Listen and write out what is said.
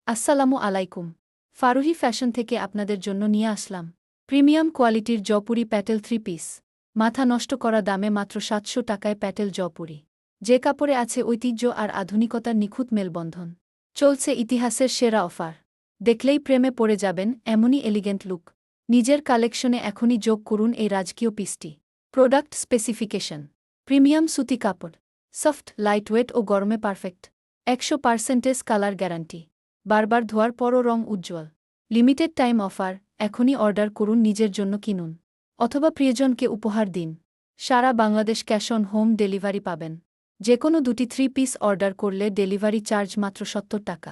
আসসালামু আলাইকুম। ফারুহি ফ্যাশন থেকে আপনাদের জন্য নিয়ে আসলাম প্রিমিয়াম কোয়ালিটির জয়পুরি প্যাটেল 3 পিস। মাথা নষ্ট করা দামে মাত্র ৭০০ টাকায় প্যাটেল জয়পুরি, যে কাপড়ে আছে ঐতিহ্য আর আধুনিকতার নিখুঁত মেলবন্ধন। চলছে ইতিহাসের সেরা অফার। দেখলেই প্রেমে পড়ে যাবেন এমনই এলিগেন্ট লুক। নিজের কালেকশনে এখনই যোগ করুন এই রাজকীয় পিসটি। প্রোডাক্ট স্পেসিফিকেশন: প্রিমিয়াম সুতি কাপড়, সফট, লাইটওয়েট ও গরমে পারফেক্ট। ১০০% কালার গ্যারান্টি, বারবার ধোয়ার পরও রং উজ্জ্বল। লিমিটেড টাইম অফার, এখনই অর্ডার করুন, নিজের জন্য কিনুন অথবা প্রিয়জনকে উপহার দিন। সারা Bangladesh cash on home delivery পাবেন। যে কোনো দুটি 3 পিস অর্ডার করলে ডেলিভারি চার্জ মাত্র ৭০ টাকা।